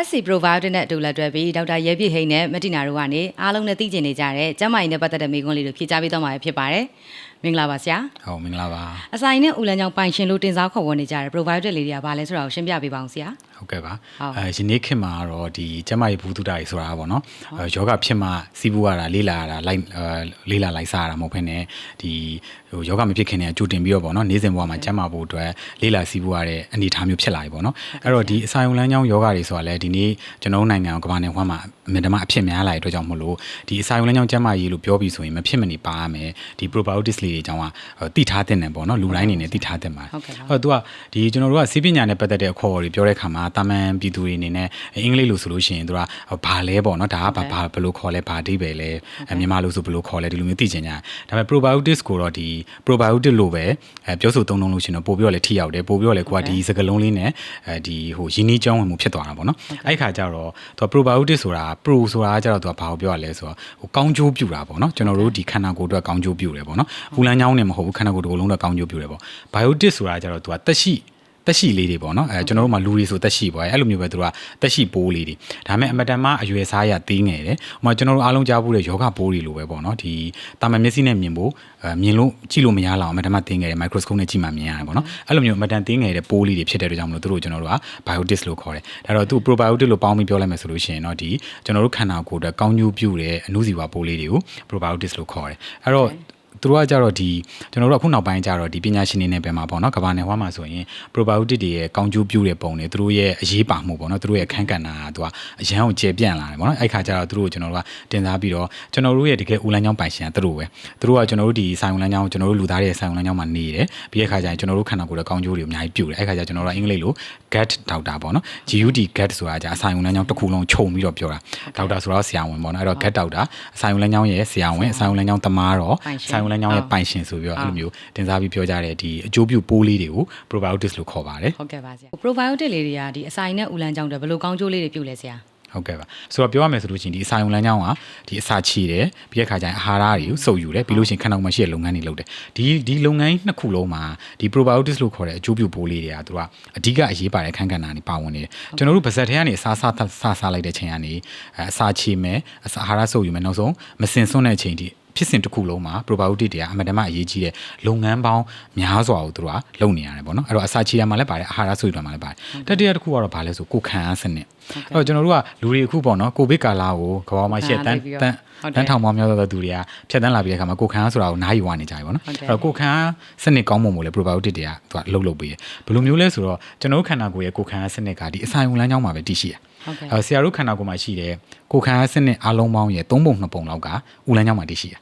SC Probiotic နဲ့အတူလက်တွဲပြီးဒေါက်တာရဲပြည့်ဟိန်းနဲ့မတိနာတို့ကနေအားလုံးနဲ့သိကျင်နေကြတဲ့ကျန်းမာရေးနဲ့ပတ်သက်တဲ့မိကွန်းလေးတို့ဖြေကြားပေးသွားမှာဖြစ်ပါတယ်။မင်္ဂလာပါဆရာ။ဟုတ်မင်္ဂလာပါ။အဆိုင်နဲ့ဦးလန်းချောင်းပိုင်ရှင်လို့တင်စားခေါ်ဝေါ်နေကြတဲ့ Probiotic လေးတွေကဘာလဲဆိုတာကိုရှင်းပြပေးပါအောင်ဆရာ။ဟုတ်ကဲ့ပါ။ယနေ့ခေတ်မှာတော့ဒီကျန်းမာရေးဘူးတုဒ္ဒတွေဆိုတာပေါ့နော်။ယောဂဖြစ်မှစီးပူရတာလေးလာရတာလေးလာလိုက်စားရတာမဟုတ်ဘဲနဲ့ဒီယောဂမဖြစ်ခင်နဲ့ကြိုတင်ပြီးတော့ပေါ့နော်နေ့စဉ်ဘဝမှာကျန်းမာဖို့အတွက်လေးလာစီးပူရတဲ့အနေအထားမျိုးဖြစ်လာပြီပေါ့နော်။အဲ့တော့ဒီအဆိုင်ဦးလန်းချောင်းယောဂတွေဆိုတာလည်းဒီနေ့ကျွန်တော်တို့နိုင်ငံကမ္ဘာနယ်ဝှမ်းမှာအမြဲတမ်းအဖြစ်များလာတဲ့အတွက်ကြောင့်မို့လို့ဒီအဆိုင်ဦးလန်းချောင်းကျန်းမာရေးလို့ပြောပြီးဆိုရင်မဖြစ်မနေပါရမယ်ဒီ probiotics လေးတွေအကြောင်းကတိထားတဲ့နယ်ပေါ့နော်လူတိုင်းအနေနဲ့တိထားတဲ့မှာဟုတ်သူကဒီကျွန်တော်တို့ကစီးပညာနဲ့ပတ်သက်တဲ့အခေါ်အဝေါ်တွေပြောတဲ့အခါမှာတာမန်ပြည်သူတွေအနေနဲ့အင်္ဂလိပ်လိုဆိုလို့ရှိရင်သူကဘာလဲပေါ့နော်ဒါကဘာဘယ်လိုခေါ်လဲဘာအဓိပ္ပာယ်လဲမြန်မာလိုဆိုဘယ်လိုခေါ်လဲဒီလိုမျိုးသိချင်ကြဒါပေမဲ့ probiotics ကိုတော့ဒီ probiotic လို့ပဲပြောဆိုသုံးလို့ရှိရင်တော့ပို့ပြီးတော့လည်းထိရောက်တယ်ပို့ပြီးတော့လည်းကိုကဒီစကားလုံးလေးနဲ့ဒီဟိုရင်းနှီးကြောင်းဝင်မှုဖြစ်သွားတာပေါ့နော်အဲ့ခါကျတော့သူက probiotic ဆိုတာ pro ဆိုတာကကျတော့သူကဘာကိုပြောရလဲဆိုတော့ဟိုကောင်းကျိုးပြုတာပေါ့နော်ကျွန်တော်တို့ဒီခန္ဓာကိုယ်အတွက်ကောင်းကျိုးပြုတယ်ပေါ့နော်ဟူလန်းချောင်းနဲ့မဟုတ်ဘူးခန္ဓာကိုယ်တစ်ခုလုံးအတွက်ကောင်းကျိုးပြုတယ်ပေါ့ biotic ဆိုတာကျတော့သူကသက်ရှိလေးတွေပေါ့နော်ကျွန်တော်တို့မှာလူတွေဆိုသက်ရှိပေါ့အဲ့လိုမျိုးပဲသူကသက်ရှိပိုးလေးတွေဒါပေမဲ့အမတန်မှအရွယ်စားရသေးငယ်တယ်ဟိုမှာကျွန်တော်တို့အားလုံးကြားဖို့တဲ့ယောဂပိုးတွေလိုပဲပေါ့နော်ဒီတာမန်မျက်စိနဲ့မြင်ဖို့မြင်လို့ကြည့်လို့မရလောက်အမတန်မှသေးငယ်တယ် microscope နဲ့ကြည့်မှမြင်ရတယ်ပေါ့နော်အဲ့လိုမျိုးအမတန်သေးငယ်တဲ့ပိုးလေးတွေဖြစ်တဲ့အတွက်ကြောင့်မလို့သူတို့ကျွန်တော်တို့က biotic လို့ခေါ်တယ်ဒါတော့သူ probiotic လို့ပေါင်းပြီးပြောလိုက်မယ်ဆိုလို့ရှိရင်တော့ဒီကျွန်တော်တို့ခန္ဓာကိုယ်အတွက်ကောင်းကျိုးပြုတဲ့အဏုဇီဝပိုးလေးတွေကို probiotic လို့ခေါ်တယ်အဲ့တော့သူတို့ကကြတော့ဒီကျွန်တော်တို့အခုနောက်ပိုင်းကျတော့ဒီပညာရှင်တွေနဲ့ပဲမှာပေါ့နော်ကမ္ဘာနယ်ဝှမ်းမှာဆိုရင် probiotic တွေရဲ့ကောင်းကျိုးပြုတဲ့ပုံတွေသူတို့ရဲ့အရေးပါမှုပေါ့နော်သူတို့ရဲ့အခန်းကဏ္ဍကသူကအရန်ကိုကျေပြန့်လာတယ်ပေါ့နော်အဲ့ခါကျတော့သူတို့ကိုကျွန်တော်တို့ကတင်စားပြီးတော့ကျွန်တော်တို့ရဲ့တကယ်ဦးလန်းချောင်းပိုင်ရှင်ကသူတို့ပဲသူတို့ကကျွန်တော်တို့ဒီဆိုင်ဦးလန်းချောင်းကျွန်တော်တို့လူသားတွေရဲ့ဆိုင်ဦးလန်းချောင်းမှာနေတယ်ပြီးတဲ့ခါကျရင်ကျွန်တော်တို့ခန္ဓာကိုယ်ရဲ့ကောင်းကျိုးတွေအများကြီးပြုတယ်အဲ့ခါကျကျွန်တော်တို့ကအင်္ဂလိပ်လို gut doctor ပေါ့နော် GUD gut ဆိုတာကြာအဆိုင်ဦးလန်းချောင်းတစ်ခုလုံးခြုံပြီးတော့ပြောတာဒေါက်တာဆိုတော့ဆရာဝန်ပေါ့နော်အဲ့တော့ gut doctor အဆိုင်ဦးလန်းချောင်းရဲ့ဆရာဝန်အဆိုင်ဦးလန်းချောင်းသမားတော်အဆိုင်ဦးလန်းချောင်းရဲ့ပိုင်ရှင်ဆိုပြီးတော့အဲ့လိုမျိုးတင်စားပြီးပြောကြတဲ့ဒီအကျိုးပြုပိုးလေးတွေကို probiotics လို့ခေါ်ပါတယ်ဟုတ်ကဲ့ပါဆရာ probiotic လေးတွေကဒီအဆိုင်နဲ့ဦးလန်းချောင်းတွေဘယ်လိုကောင်းကျိုးလေးတွေပြုလဲဆရာဟုတ်ကဲ့ပါဆိုတော့ပြောရမယ်ဆိုလို့ရှိရင်ဒီအစာယုံလမ်းကြောင်းကဒီအစာချီတယ်ပြီးတဲ့ခါကျရင်အာဟာရတွေကိုစုပ်ယူတယ်ပြီးလို့ရှိရင်ခန္ဓာကိုယ်မှာရှိတဲ့လုပ်ငန်းတွေလုပ်တယ်ဒီလုပ်ငန်းနှစ်ခုလုံးမှာဒီ probiotics လို့ခေါ်တဲ့အကျိုးပြုပိုးလေးတွေကသူကအဓိကအရေးပါတဲ့ခန်းကဏ္ဍတွေပါဝင်နေတယ်ကျွန်တော်တို့ပါဇက်ထဲကနေအစာစားလိုက်တဲ့ချိန်ကနေအစာချီမယ်အစာအာဟာရစုပ်ယူမယ်နောက်ဆုံးမစင်စွန်းတဲ့ချိန်ထိဖြစ်စဉ်တစ်ခုလုံးမှာ probiotic တွေကအမှန်တမ်းအရေးကြီးတဲ့လုပ်ငန်းပေါင်းများစွာကိုသူတို့ကလုပ်နေရတယ်ပေါ့နော်အဲ့တော့အစာချီရမှာလည်းပါတယ်အာဟာရစုပ်ယူမှာလည်းပါတယ်တတိယတစ်ခုကတော့ဘာလဲဆိုကိုခံအားစနစ်အဲ့တော့ကျွန်တော်တို့ကလူတွေအခုပေါ့နော်ကိုဗစ်ကာလကိုကမ္ဘာမှာရှိတဲ့တန်းထောင်ပေါင်းများသောသူတွေကဖြတ်တန်းလာပြီးတဲ့အခါမှာကိုခံအားဆိုတာကိုနားယူနေကြပြီပေါ့နော်အဲ့တော့ကိုခံအားစနစ်ကောင်းမွန်ဖို့လေ probiotic တွေကသူကလုပ်ပေးတယ်ဘယ်လိုမျိုးလဲဆိုတော့ကျွန်တော်တို့ခန္ဓာကိုယ်ရဲ့ကိုခံအားစနစ်ကဒီအစာယုံလမ်းကြောင်းမှာပဲတည်ရှိရအဲ့ဆရာတို့ခန္ဓာကိုယ်မှာရှိတဲ့ကိုခံအားစနစ်အလုံးပေါင်းရဲ့3ပုံ2ပုံလောက်ကဦးလမ်းကြောင်းမှာတည်ရှိရ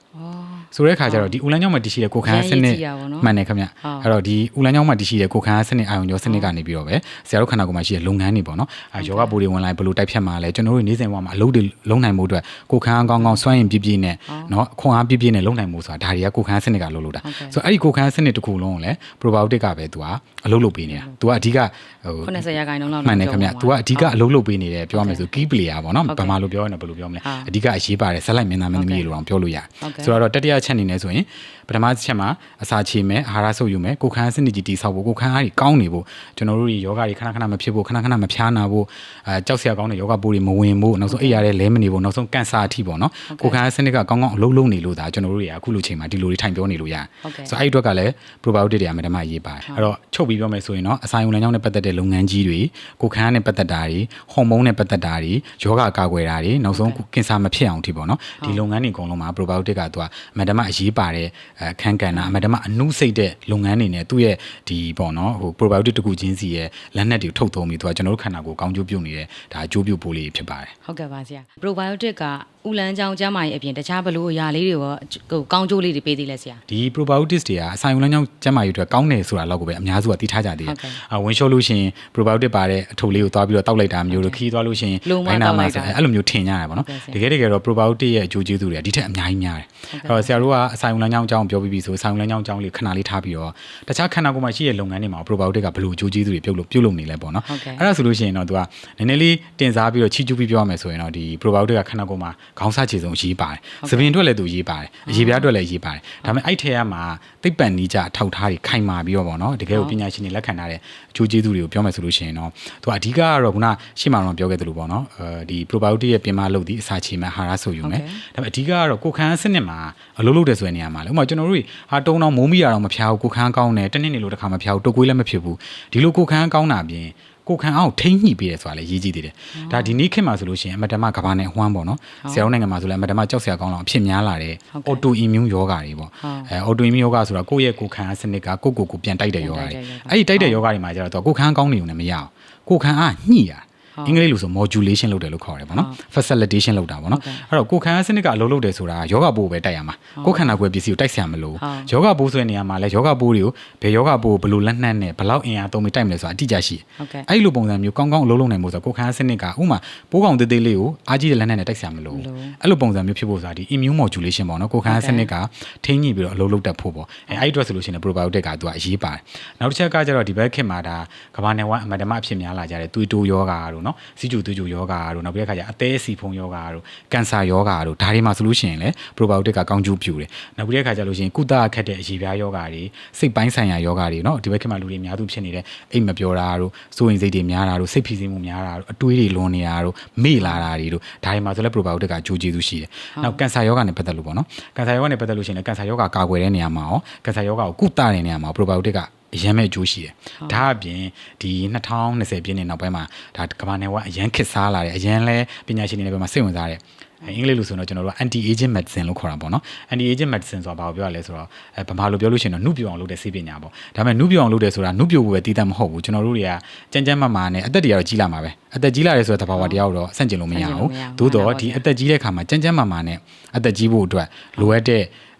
ဆိုတဲ့အခါကျတော့ဒီဦးလန်းချောင်းမှာတည်ရှိတဲ့ကိုခန်းစနစ်မှန်တယ်ခင်ဗျအဲ့တော့ဒီဦးလန်းချောင်းမှာတည်ရှိတဲ့ကိုခန်းစနစ်အာယုံကျော်စနစ်ကနေပြီးတော့ပဲဆရာတို့ခန္ဓာကိုယ်မှာရှိတဲ့လုပ်ငန်းတွေပေါ့နော်ယောဂပိုးတွေဝင်လာဘယ်လိုတိုက်ဖြတ်မှာလဲကျွန်တော်တို့နေ့စဉ်ဘဝမှာအလုပ်တွေလုပ်နိုင်မှုအတွက်ကိုခန်းကောင်းစွမ်းရင်ပြည့်နဲ့နော်ခွန်အားပြည့်နဲ့လုပ်နိုင်မှုဆိုတာဒါတွေကကိုခန်းစနစ်ကလုပ်လို့တာဆိုတော့အဲ့ဒီကိုခန်းစနစ်တစ်ခုလုံးကိုလည်း probiotic ကပဲသူကအလုပ်လုပ်ပေးနေတာသူကအဓိက90%လောက်မှန်တယ်ခင်ဗျသူကအဓိကအလုပ်လုပ်ပေးနေတယ်ပြောရမယ်ဆို key player ပေါ့နော်ဘာမှလို့ပြောရရင်ဘယ်လိုပြောမလဲအဓိကအရေးပါတယ်ဇက်လိုက်မင်းသားမင်းသမီးတွေလို့အောင်ပြောလို့ရတယ်ဆိုတော့တတိယချက်အနေနဲ့ဆိုရင်ပထမချက်မှာအစာချေမယ်အာဟာရဆုပ်ယူမယ်ကိုခန်းစနစ်ကြီးတိဆောက်ဖို့ကိုခန်းအားကြီးကောင်းနေဖို့ကျွန်တော်တို့ဒီယောဂတွေခဏမဖြစ်ဖို့ခဏမဖျားနာဖို့ကြောက်စရာကောင်းတဲ့ယောဂပိုးတွေမဝင်ဖို့နောက်ဆုံးအိပ်ရတဲ့လဲမနေဖို့နောက်ဆုံးကန်ဆာအထိပေါ့နော်ကိုခန်းစနစ်ကကောင်းအလုပ်လုပ်နေလို့ဒါကျွန်တော်တို့တွေကအခုလိုချိန်မှာဒီလိုတွေထိုင်ပြောနေလို့ရတယ်ဆိုတော့အဲ့ဒီအတွက်ကလည်း probiotic တွေအမှန်တမ်းအရေးပါတယ်အဲ့တော့ချုပ်ပြီးပြောမယ်ဆိုရင်တော့အစာယုံလမ်းကြောင်းနဲ့ပတ်သက်တဲ့လုပ်ငန်းကြီးတွေကိုခန်းနဲ့ပတ်သက်တာတွေဟော်မုန်းနဲ့ပတ်သက်တာတွေယောဂကာကွယ်တာတွေနောက်ဆုံးကင်ဆာမဖြစ်အောင်အထိပေါ့နော်ဒီလုပ်ငန်းတွေအကုန်လုံးမှာ probiotic ကသူကအမှန်တမ်းအရေးပါတဲ့အခန်းကဏ္ဍအမှန်တမ်းအနုစိတ်တဲ့လုပ်ငန်းတွေနဲ့သူ့ရဲ့ဒီပေါ့နော်ဟို probiotic တခုချင်းစီရဲ့လက်နက်တွေထုတ်သုံးပြီးသူကကျွန်တော်တို့ခန္ဓာကိုယ်ကောင်းကျိုးပြုနေတဲ့ဒါအကျိုးပြုပိုးလေးဖြစ်ပါတယ်ဟုတ်ကဲ့ပါဆရာ probiotic ကဦးလန်းချောင်းကျန်းမာရေးအပြင်တခြားဘလို့အရာလေးတွေရောကောင်းကျိုးလေးတွေပေးသေးလဲဆရာဒီ probiotics တွေကအဆိုင်ဦးလန်းချောင်းကျန်းမာရေးအတွက်ကောင်းတယ်ဆိုတာလောက်ကိုပဲအများစုကသိထားကြသေးတယ်ဝင်လျှော့လို့ရှိရင် probiotic ပါတဲ့အထုပ်လေးကိုသွားပြီးတော့တောက်လိုက်တာမျိုးလို့ခီးသွားလို့ရှိရင်ဘိုင်းနာမိုက်ဆိုအဲ့လိုမျိုးထင်ကြရတယ်ပေါ့နော်တကယ်တော့ probiotic ရဲ့အကျိုးကျေးဇူးတွေကဒီထက်အများကြီးများတယ်အဲ့တော့ဆရာတို့ တို့ကအဆိုင်လမ်းကြောင်းအကြောင်းပြောပြီးပြီဆိုဆိုင်လမ်းကြောင်းအကြောင်းလေးခဏလေးထားပြီးတော့တခြားခန္ဓာကိုယ်မှာရှိတဲ့လုပ်ငန်းတွေမှာ probiotic ကဘယ်လိုအကျိုးကျေးဇူးတွေပြုတ်နေလဲပေါ့နော်အဲ့ဒါဆိုလို့ရှိရင်တော့သူကနည်းနည်းလေးတင်စားပြီးတော့ချီကျူးပြီးပြောရမယ်ဆိုရင်တော့ဒီ probiotic ကခန္ဓာကိုယ်မှာခေါင်းစားခြေစုံအရေးပါတယ်သပင်အတွက်လည်းသူရေးပါတယ်အရေးပြားအတွက်လည်းရေးပါတယ်ဒါပေမဲ့အဲ့ထဲကမှာသိပ္ပံနည်းကျအထောက်ထားတွေခိုင်မာပြီးတော့ပေါ့နော်တကယ်ကိုပညာရှင်တွေလက်ခံထားတဲ့အကျိုးကျေးဇူးတွေကိုပြောမယ်ဆိုလို့ရှိရင်တော့သူကအဓိကကတော့ခုနရှေ့မှာတော့ပြောခဲ့သလိုပေါ့နော်ဒီ probiotic ရဲ့ပြင်မလုပ်သည့်အစာချေမဲ့ဟာရဆိုယူမယ်ဒါပေမဲ့အဓိကကတော့ကိုယ်ခံစနစ်မှာအလုပ်လုပ်တယ်ဆိုတဲ့နေရာမှာလေဥပမာကျွန်တော်တို့ဟာတုံတော့မိုးမိရတော့မဖျားဘူးကိုယ်ခံကောင်းတယ်တနေ့နေလို့တစ်ခါမဖျားဘူးတုပ်ကွေးလည်းမဖြစ်ဘူးဒီလိုကိုယ်ခံကောင်းတာပြင်ကိုခံအောင်ထိမ့်ညှိပေးတယ်ဆိုတာလည်းရေးကြည့်သေးတယ်ဒါဒီနေ့ခေတ်မှာဆိုလို့ရှိရင်အမတမကဘာနဲ့ဟွမ်းပေါ့နော်ဆရာတို့နိုင်ငံမှာဆိုလည်းအမတမကြောက်စရာကောင်းတော့အဖြစ်များလာတဲ့ auto immune ယောဂါတွေပေါ့auto immune ယောဂါဆိုတာကိုယ့်ရဲ့ကိုခံစနစ်ကကိုပြန်တိုက်တဲ့ယောဂါတွေအဲ့ဒီတိုက်တဲ့ယောဂါတွေမှာကျတော့ကိုခံကောင်းနေုံနဲ့မရအောင်ကိုခံအားညှိရအင်္ဂလိပ်လိုဆို modulation လုပ်တယ်လို့ခေါ်တယ်ပေါ့နော် facilitation လုပ်တာပေါ့နော်အဲ့တော့ကိုခံစနစ်ကအလုပ်လုပ်တယ်ဆိုတာယောဂပိုးပဲတိုက်ရမှာကိုခန္ဓာကိုယ်ပစ္စည်းကိုတိုက်ဆရာမလို့ယောဂပိုးဆိုတဲ့နေရာမှာလဲယောဂပိုးတွေကိုဘယ်ယောဂပိုးဘယ်လိုလက်နှက်နဲ့ဘယ်လောက်အင်အားသုံးပြီးတိုက်မလဲဆိုတာအတိအကျရှိအဲ့လိုပုံစံမျိုးကောင်းကောင်းအလုပ်လုပ်နိုင်ဖို့ဆိုတော့ကိုခံစနစ်ကဥမာပိုးကောင်သေးသေးလေးကိုအားကြီးတဲ့လက်နှက်နဲ့တိုက်ဆရာမလို့အဲ့လိုပုံစံမျိုးဖြစ်ဖို့ဆိုတာဒီ immune modulation ပေါ့နော်ကိုခံစနစ်ကထိန်းညှိပြီးတော့အလုပ်လုပ်တတ်ဖို့ပေါ့အဲ့အတွက်ဆိုလို့ရှိရင် probiotic ကသူကအရေးပါတယ်နောက်တစ်ချက်ကကျတော့ဒီဘက်ခေတ်မှာဒါကဘာနယ်ဝအမတမအဖြစ်များလာကြတယ်သွေးတိုးယောဂါတို့နော်စီကျူသွေးကျူယောဂါတို့နောက်ပြီးတဲ့ခါကျအသေးစီဖုံးယောဂါတို့ကင်ဆာယောဂါတို့ဒါတွေမှာဆိုလို့ရှိရင်လေ probiotic ကကောင်းကျိုးပြုတယ်နောက်ပြီးတဲ့ခါကျလို့ရှိရင်ကုသခက်တဲ့အရေးပြားယောဂါတွေစိတ်ပိုင်းဆိုင်ရာယောဂါတွေနော်ဒီဘက်ခေတ်မှာလူတွေအများစုဖြစ်နေတဲ့အိတ်မပြောတာတို့စိုးရင်စိတ်တွေများတာတို့စိတ်ဖိစီးမှုများတာတို့အတွေးတွေလွန်နေတာတို့မေ့လာတာတွေတို့ဒါတွေမှာဆိုလဲ probiotic ကကြိုးကျေးဇူးရှိတယ်နောက်ကင်ဆာယောဂါနဲ့ပတ်သက်လို့ပေါ့နော်ကင်ဆာယောဂါနဲ့ပတ်သက်လို့ရှိရင်လည်းကင်ဆာယောဂါကာကွယ်တဲ့နေရာမှာရောကင်ဆာယောဂါကိုကုသတဲ့နေရာမှာ probiotic ကအရန်မဲ့အကျိုးရှိတယ်။ဒါအပြင်ဒီ2020ပြည့်နှစ်နောက်ပိုင်းမှာဒါကမ္ဘာနယ်ဝအရန်ခစ်စားလာတယ်အရန်လဲပညာရှင်တွေလည်းပဲမှာစိတ်ဝင်စားတယ်အင်္ဂလိပ်လိုဆိုတော့ကျွန်တော်တို့က anti aging medicine လို့ခေါ်တာပေါ့နော် anti aging medicine ဆိုတာဘာကိုပြောရလဲဆိုတော့ဗမာလိုပြောလို့ရှိရင်တော့နှုတ်ပြအောင်လုပ်တဲ့ဆေးပညာပေါ့ဒါပေမဲ့နှုတ်ပြအောင်လုပ်တယ်ဆိုတာနှုတ်ပြဖို့ပဲတည်တတ်မဟုတ်ဘူးကျွန်တော်တို့တွေကကြမ်းကြမ်းမာမာနဲ့အသက်တွေကတော့ကြီးလာမှာပဲအသက်ကြီးလာတယ်ဆိုတဲ့သဘာဝတရားကိုတော့ဆန့်ကျင်လို့မရဘူးသို့တော့ဒီအသက်ကြီးတဲ့ခါမှာကြမ်းကြမ်းမာမာနဲ့အသက်ကြီးဖို့အတွက်လိုအပ်တဲ့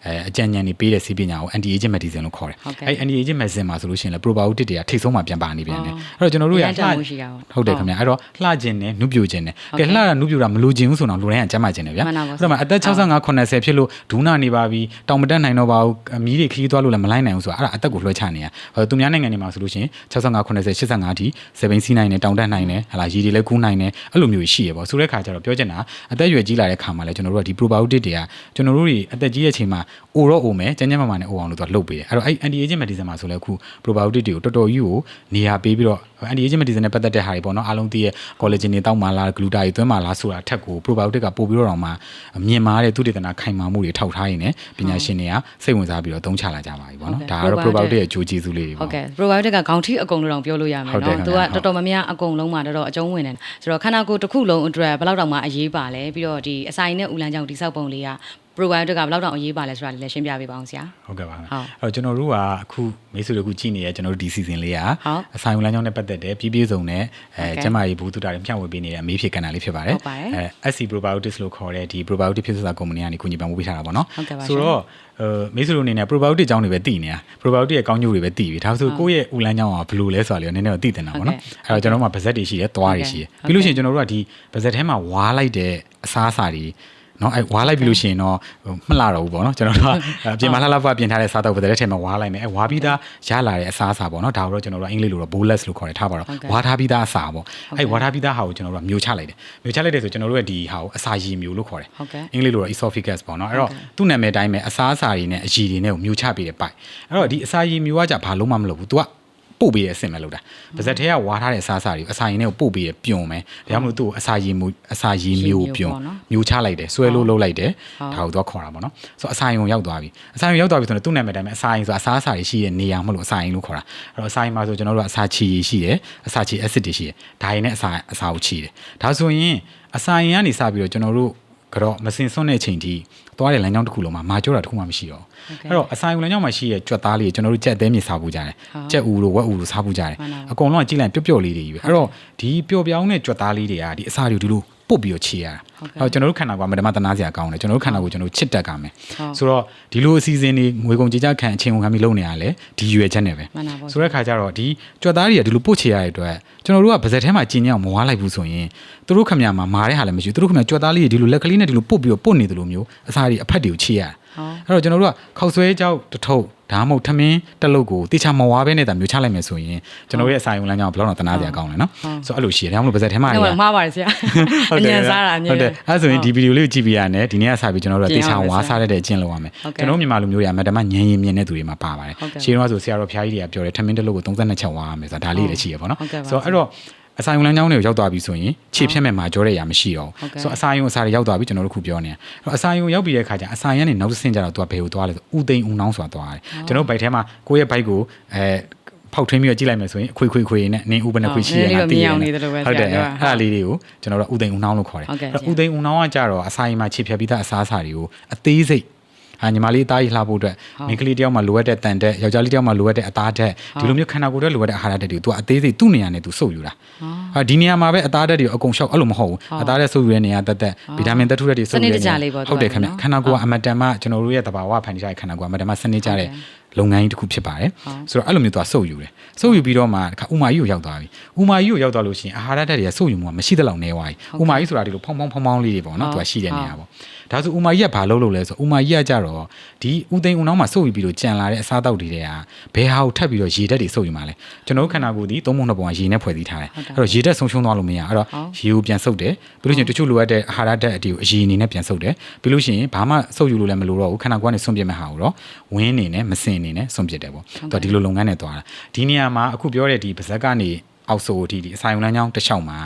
အကြံဉာဏ်တွေပေးတဲ့ဆေးပညာကို anti aging medicine လို့ခေါ်တယ်။အဲ့ anti aging medicine မှာဆိုလို့ရှိရင်လည်း probiotic တွေကထိတ်ဆုံးမှာပြန်ပါနေပြန်တယ်။အဲ့တော့ကျွန်တော်တို့ရလှဟုတ်တယ်ခင်ဗျာ။အဲ့တော့လှခြင်းနဲ့နုပြိုခြင်းနဲ့ကဲလှတာနုပြိုတာမလိုချင်ဘူးဆိုတော့လူတိုင်းကကျမ်းမာခြင်းတယ်ဗျာ။အဲ့တော့မှအသက်65 80ဖြစ်လို့ဒူးနာနေပါပြီတောင်မတက်နိုင်တော့ပါဘူးမီးတွေခရီးသွားလို့လည်းမလိုက်နိုင်ဘူးဆိုတာအဲ့ဒါအသက်ကိုလွှဲချနေရ။သူများနိုင်ငံတွေမှာဆိုလို့ရှိရင်65 80 85ထိ7စီးနိုင်တယ်တောင်တက်နိုင်တယ်ဟလာရေတွေလည်းကူးနိုင်တယ်အဲ့လိုမျိုးရှိရပေါ့။ဆိုတဲ့ခါကျတော့ပြောချင်တာအသက်အရွယ်ကြီးလာတဲ့ခါမှာလည်းကျွန်တော်တို့ကဒီ probiotic တွေကကျွန်တော်တို့တွေအသက်ကြီးတဲ့အချိန်မှာအိုတော့အိုမယ်ကျန်းကျန်းမာမာနဲ့အိုအောင်လို့သူကလုပ်ပေးတယ်အဲ့တော့အဲ့ anti aging medicine မှာဆိုလဲအခု probiotic တွေကိုတော်တော်ကြီးကိုနေရာပေးပြီးတော့ anti aging medicine နဲ့ပတ်သက်တဲ့ဟာတွေပေါ့နော်အားလုံးသိရဲ့ collagen တွေတောက်မှလား gluta တွေသွင်းမှလားဆိုတာထက်ကို probiotic ကပို့ပြီးတော့မှမြင်မာတဲ့သုတေသနခိုင်မာမှုတွေထောက်ထားရင်းနဲ့ပညာရှင်တွေကစိတ်ဝင်စားပြီးတော့သုံးချလာကြပါပြီပေါ့နော်ဒါကတော့ probiotic ရဲ့အကျိုးကျေးဇူးလေးတွေပေါ့ဟုတ်ကဲ့ probiotic ကခေါင်းထိအကုန်လုံးပြောလို့ရမယ်နော်သူကတော်တော်များများအကုန်လုံးမှာတော်တော်အကျုံးဝင်တယ်ဆိုတော့ခန္ဓာကိုယ်တစ်ခုလုံးအတွက်ဘယ်လောက်တောင်မှအရေးပါလဲပြီးတော့ဒီအစာရည်နဲ့ဥလန်းကြောင့်ဒီစောက်ပုံလေးကprobiotic ကဘယ်လောက်တောင်အရေးပါလဲဆိုတာလည်းရှင်းပြပေးပါအောင်ဆရာဟုတ်ကဲ့ပါအဲ့တော့ကျွန်တော်တို့ကအခုမိတ်ဆွေတို့အခုကြည့်နေရကျွန်တော်တို့ဒီ season လေးကအဆိုင်လမ်းကြောင်းနဲ့ပတ်သက်တဲ့ပြည့်စုံတဲ့ကျမကြီးဘူးတူတာတွေဖြန့်ဝေပေးနေတဲ့အမေးဖြေကဏ္ဍလေးဖြစ်ပါတယ်SC Probiotics လို့ခေါ်တဲ့ဒီ probiotic ဖြစ်စရာကုမ္ပဏီကနေခုညပံ့ပိုးပေးထားတာပေါ့နော်ဆိုတော့မိတ်ဆွေတို့အနေနဲ့ probiotic အကြောင်းတွေပဲသိနေတာ probiotic ရဲ့ကောင်းကျိုးတွေပဲသိပြီဒါဆိုကိုယ့်ရဲ့ဥလန်းကြောင်းကဘယ်လိုလဲဆိုတာလေးနည်းနည်းတော့သိတင်တာပေါ့နော်အဲ့တော့ကျွန်တော်တို့မှာဗဇက်တွေရှိတယ်သွားတွေရှိတယ်ပြီးလို့ရှိရင်ကျွန်တော်တို့ကဒီဗဇက်ထဲမှာဝါလိုက်တဲ့အစားအစာတွေနော်အဲ့ဝါလိုက်ပြီလို့ရှိရင်တော့မလှတော့ဘူးပေါ့နော်ကျွန်တော်တို့ကအပြင်မှာလှလှဖပြင်ထားတဲ့စားတော့ဗဇက်ထဲမှာဝါလိုက်မယ်အဲ့ဝါပြီးသားရလာတဲ့အစားအစာပေါ့နော်ဒါကိုတော့ကျွန်တော်တို့အင်္ဂလိပ်လိုတော့ bolus လို့ခေါ်တယ်ထားပါတော့ဝါထားပြီးသားအစာပေါ့အဲ့ဝါထားပြီးသားဟာကိုကျွန်တော်တို့ကမျိုးချလိုက်တယ်မျိုးချလိုက်တယ်ဆိုကျွန်တော်တို့ရဲ့ဒီဟာကိုအစာရည်မျိုးလို့ခေါ်တယ်အင်္ဂလိပ်လိုတော့ esophagus ပေါ့နော်အဲ့တော့သူ့နာမည်တိုင်းပဲအစားအစာတွေနဲ့အရည်တွေနဲ့ကိုမျိုးချပေးတယ်ပိုက်အဲ့တော့ဒီအစာရည်မျိုးကကြဘာလုံးမှမလုပ်ဘူး तू ကပို့ပေးတဲ့အဆင့်ပဲလုပ်တာပါဇက်ထဲကဝါထားတဲ့အစားအစာတွေအစာရည်နဲ့ကိုပို့ပေးရပြုံမယ်ဒါကြောင့်မလို့သူ့ကိုအစာရည်မျိုးပြုံမျိုးချလိုက်တယ်ဆွဲလို့လုပ်လိုက်တယ်ဒါကိုတော့ခေါ်တာပေါ့နော်ဆိုတော့အစာရည်ကိုရောက်သွားပြီအစာရည်ရောက်သွားပြီဆိုတော့သူ့နာမည်တိုင်းပဲအစာရည်ဆိုအစားအစာတွေရှိတဲ့နေရာမလို့အစာရည်လို့ခေါ်တာအဲ့တော့အစာရည်မှာဆိုကျွန်တော်တို့ကအစာချီရှိတယ်အစာချီ acid တွေရှိတယ်ဒါရည်နဲ့အစာကိုချီတယ်ဒါဆိုရင်အစာရည်ကနေစပြီးတော့ကျွန်တော်တို့ကတော့မစင်စွန့်တဲ့အချိန်ထိသွားတဲ့လမ်းကြောင်းတစ်ခုလုံးမှာမာကျောတာတစ်ခုမှမရှိတော့အဲ့တော့အစာယုံလမ်းကြောင်းမှာရှိတဲ့ကြွက်သားလေးကျွန်တော်တို့ကြက်အသေးမြေစားဖို့ကြတယ်ကြက်ဦးတို့ဝက်ဦးတို့စားဖို့ကြတယ်အကုန်လုံးကကြည့်လိုက်ပျော့ပျော့လေးတွေကြီးပဲအဲ့တော့ဒီပျော့ပြောင်းတဲ့ကြွက်သားလေးတွေကဒီအစာတွေဒီလိုပုတ်ပြီးတော့ခြေရတာအဲ့တော့ကျွန်တော်တို့ခန္ဓာကိုယ်မှာမတနာစရာကောင်းတယ်ကျွန်တော်တို့ခန္ဓာကိုယ်ကျွန်တော်တို့ချစ်တတ်ကြမယ်ဆိုတော့ဒီလိုအစီအစဉ်တွေငွေကုန်ကြေးကျခံအချိန်ကုန်ခံပြီးလုပ်နေရလဲဒီရွယ်ချက်နဲ့ပဲဆိုတဲ့ခါကျတော့ဒီကြွက်သားတွေကဒီလိုပုတ်ခြေရတဲ့အတွက်ကျွန်တော်တို့ကဗဇက်ထဲမှာကျင်ညအောင်မဝါလိုက်ဘူးဆိုရင်သူတို့ခမရမှာမာတဲ့ဟာလည်းမရှိဘူးသူတို့ခမရကြွက်သားလေးတွေဒီလိုလက်ကလေးနဲ့ဒီလိုပုတ်ပြီးတော့ပုတ်နေတယ်လို့မျိုးအစာတွေအဖက်တွေကိုခြေရတာ အဲ့တော့ကျွန်တော်တို့ကခောက်ဆွဲကြောက်တစ်ထုပ်ဒါမှမဟုတ်ထမင်းတစ်လုပ်ကိုတေချာမဝါးပဲနဲ့တာမျိုးချလိုက်မယ်ဆိုရင်ကျွန်တော်ရဲ့အစာရုံလမ်းကြောင်းဘယ်လောက်တော့တနာစရာကောင်းလဲနော်ဆိုတော့အဲ့လိုရှိတယ်ဒါမှမဟုတ်ပါစက်ထဲမှာဟုတ်မှားပါတယ်ဆရာအញ្ញံစားတာအញ្ញံဟုတ်တယ်အဲ့ဆိုရင်ဒီဗီဒီယိုလေးကိုကြည့်ပြရတယ်ဒီနေ့ကစပြီးကျွန်တော်တို့ကတေချာဝါးစားတဲ့အကျင့်လုပ်ရမယ်ကျွန်တော်မြန်မာလူမျိုးတွေကမတမညံရင်မြင်တဲ့သူတွေမှာပါပါတယ်ရှင်းတော့ဆိုဆရာတော်ဖျားကြီးတွေကပြောတယ်ထမင်းတစ်လုပ်ကို32ချက်ဝါးရမယ်ဆိုတာဒါလေးလည်းရှိရပေါ့နော်ဆိုတော့အဲ့တော့အစာရုံလမ်းကြောင်းတွေကိုရောက်သွားပြီဆိုရင်ခြေဖြတ်မဲ့မှာကြောတဲ့အရာမရှိတော့ဘူးဆိုတော့အစာရုံအစာတွေရောက်သွားပြီကျွန်တော်တို့ခုပြောနေတယ်အစာရုံရောက်ပြီးတဲ့အခါကျအစာရန်နေနောက်တစ်ဆင့်ကျတော့သူကဘယ်ကိုသွားလဲဆိုဥသိမ်းဥနှောင်းဆိုတာသွားတယ်ကျွန်တော်ဘိုက်ထဲမှာကိုယ့်ရဲ့ဘိုက်ကိုဖောက်ထွင်းပြီးတော့ကြည့်လိုက်မယ်ဆိုရင်အခွေနဲ့နင်းဥပနဲ့ခွေရှိရတာတည်ရတယ်ဟုတ်တယ်အဲ့ဒါလေးတွေကိုကျွန်တော်တို့ဥသိမ်းဥနှောင်းလို့ခေါ်တယ်ဥသိမ်းဥနှောင်းကကြတော့အစာရင်မှာခြေဖြတ်ပြီးသားအစားအစာတွေကိုအသေးစိတ်ညီမလေးအသားကြီးလှဖို့အတွက်မိန်းကလေးတယောက်မှလိုအပ်တဲ့တန်တက်ယောက်ျားလေးတယောက်မှလိုအပ်တဲ့အသားတက်ဒီလိုမျိုးခန္ဓာကိုယ်တွေလိုအပ်တဲ့အာဟာရဓာတ်တွေကို तू အသေးစိတ်သူ့နေရာနဲ့ तू စုပ်ယူတာဒီနေရာမှာပဲအသားဓာတ်တွေအကုန်ရှောက်အဲ့လိုမဟုတ်ဘူးအသားဓာတ်စုပ်ယူတဲ့နေရာတက်ဗီတာမင်သတ္တုဓာတ်တွေစုပ်ယူတဲ့နေရာဟုတ်တယ်ခင်ဗျခန္ဓာကိုယ်ကအမတန်မှကျွန်တော်တို့ရဲ့သဘာဝဖန်တီးထားတဲ့ခန္ဓာကိုယ်ကအမတန်မှစနစ်ကြတဲ့လုပ်ငန်းကြီးတစ်ခုဖြစ်ပါတယ်ဆိုတော့အဲ့လိုမျိုး तू စုပ်ယူတယ်စုပ်ယူပြီးတော့မှတစ်ခါဥမာကြီးကိုရောက်သွားပြီဥမာကြီးကိုရောက်သွားလို့ရှိရင်အာဟာရဓာတ်တွေကစုပ်ယူမှုကမရှိတဲ့လောက်နေသွားပြီဥမာကြီးဆိုတာဒီလိုဖောင်းလေးတွေပေါ့နော် तू ရှိတဲ့နေရာပေါ့ဒါဆိုဥမာကြီးကဘာလုပ်လို့လဲဆိုဥမာကြီးကကြတော့ဒီဥသိမ်းဥနှောင်းမှာစုပ်ယူပြီးတော့ကြံလာတဲ့အစားအသောက်တွေကဘယ်ဟာကိုထပ်ပြီးတော့ရေဓာတ်တွေစုပ်ယူမှာလဲကျွန်တော်တို့ခန္ဓာကိုယ်ဒီသုံးပုံနှစ်ပုံကရေနဲ့ဖွဲ့စည်းထားတယ်အဲ့တော့ရေဓာတ်ဆုံးရှုံးသွားလို့မရအဲ့တော့ရေကိုပြန်စုပ်တယ်ပြီးလို့ရှိရင်တချို့လိုအပ်တဲ့အာဟာရဓာတ်အတီကိုအရေအနေနဲ့ပြန်စုပ်တယ်ပြီးလို့ရှိရင်ဘာမှစုပ်ယူလို့လည်းမလိုတော့ဘူးခန္ဓာကိုယ်ကနေဆွန့်ပစ်မဲ့ဟာကိုတော့ဝင်းအနေနဲ့မစင်အနေနဲ့ဆွန့်ပစ်တယ်ပေါ့သူကဒီလိုလုပ်ငန်းနဲ့သွားတာဒီနေရာမှာအခုပြောတဲ့ဒီပါဇက်ကနေအောက်ဆိုဒီအစာရုံလမ်းကြောင်းတစ်လျှောက်မှာ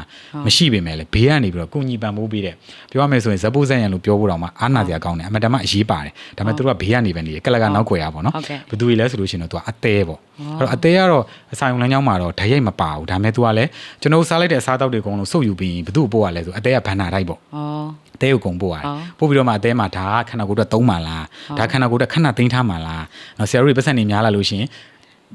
မရှိပေမဲ့လေဘေးကနေပြီးတော့ကုညီပံ့ပိုးပေးတဲ့ပြောရမယ်ဆိုရင်ဇက်ပိုးဇက်ရံလို့ပြောဖို့တော့မှအားနာစရာကောင်းတယ်အမှန်တမ်းအရေးပါတယ်ဒါပေမဲ့သူတို့ကဘေးကနေပဲနေတယ်ကလကနောက်ွယ်ရပါတော့ဘယ်သူတွေလဲဆိုလို့ရှိရင်တော့သူကအသေးပေါ့အဲ့တော့အသေးကတော့အစာရုံလမ်းကြောင်းမှာတော့ဓာတ်ရိုက်မပါဘူးဒါပေမဲ့သူကလည်းကျွန်တော်စားလိုက်တဲ့အစားအသောက်တွေအကုန်လုံးစုပ်ယူပြီးဘယ်သူ့ပို့ရလဲဆိုအသေးကဘန်နာတိုက်ပေါ့အသေးကိုကုန်ပို့ရတယ်ပို့ပြီးတော့မှအသေးမှာဒါကခန္ဓာကိုယ်အတွက်သုံးပါလားဒါခန္ဓာကိုယ်အတွက်ခဏသိမ်းထားမှာလားနော်ဆရာတို့တွေပတ်စံနေများလာလို့ရှိရင်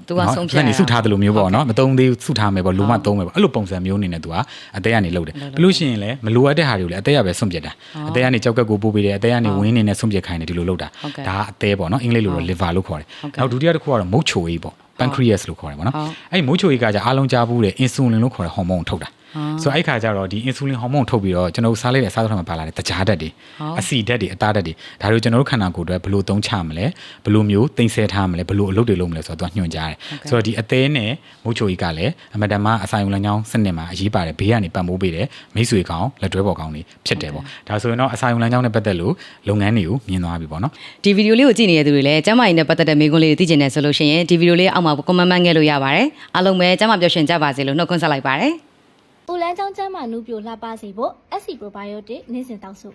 သူကဆုံးဖြတ်နေစုထားတယ်လို့မျိုးပေါ့နော်မသုံးသေးစုထားမယ်ပေါ့လူမသုံးမယ်ပေါ့အဲ့လိုပုံစံမျိုးအနေနဲ့သူကအသေးကနေလုပ်တယ်ပြီးလို့ရှိရင်လည်းမလိုအပ်တဲ့ဟာတွေကိုလည်းအသေးရပဲဆုံးပြတ်တာအသေးကနေကြောက်ကက်ကိုပို့ပေးတယ်အသေးကနေဝင်းနေနဲ့ဆုံးပြတ်ခိုင်းတယ်ဒီလိုလုပ်တာဒါအသေးပေါ့နော်အင်္ဂလိပ်လိုတော့ liver လို့ခေါ်တယ်နောက်ဒုတိယတစ်ခုကတော့မုတ်ချိုကြီးပေါ့ pancreas လို့ခေါ်တယ်ပေါ့နော်အဲ့မုတ်ချိုကြီးကကြအားလုံးကြားဘူးတဲ့ insulin လို့ခေါ်တဲ့ဟော်မုန်းထုတ်တာဆိုတော့အဲ့ခါကျတော့ဒီ insulin ဟော်မုန်းထုတ်ပြီးတော့ကျွန်တော်စားလိုက်တဲ့စားသောက်မှာပါလာတဲ့တကြားဓာတ်တွေအဆီဓာတ်တွေအသားဓာတ်တွေဒါတွေကိုကျွန်တော်တို့ခန္ဓာကိုယ်အတွက်ဘယ်လိုသုံးချမလဲဘယ်လိုမျိုးသိမ့်ဆဲထားမလဲဘယ်လိုအလုပ်တွေလုပ်မလဲဆိုတော့သူကညွှန်ကြားတယ်ဆိုတော့ဒီအသေးနဲ့မုတ်ချိုကြီးကလည်းအမတန်မှအစာရုံလမ်းကြောင်းစနစ်မှာအရေးပါတယ်ဘေးကနေပံ့ပိုးပေးတယ်မိတ်ဆွေကောင်းလက်တွဲပေါ်ကောင်းတွေဖြစ်တယ်ပေါ့ဒါဆိုရင်တော့အစာရုံလမ်းကြောင်းနဲ့ပတ်သက်လို့လုပ်ငန်းတွေကိုမြင်သွားပြီပေါ့နော်ဒီဗီဒီယိုလေးကိုကြည့်နေတဲ့သူတွေလည်းကျမကြီးနဲ့ပတ်သက်တဲ့မေးခွန်းလေးတွေသိချင်တယ်ဆိုလို့ရှိရင်ဒီဗီဒီယိုလေးအောက်မှာ comment မှတ်ခဲ့လို့ရပါတယ်အားလုံးပဲကျမပျော်ရွှင်ကြပါစေလို့နှုတ်ခွန်းဆက်လိုက်ပါတယ်ဦးလန်းချောင်းကျမ်းမာနုပြိုလှပစေဖို့ SC Probiotic နေ့စဉ်တောက်စု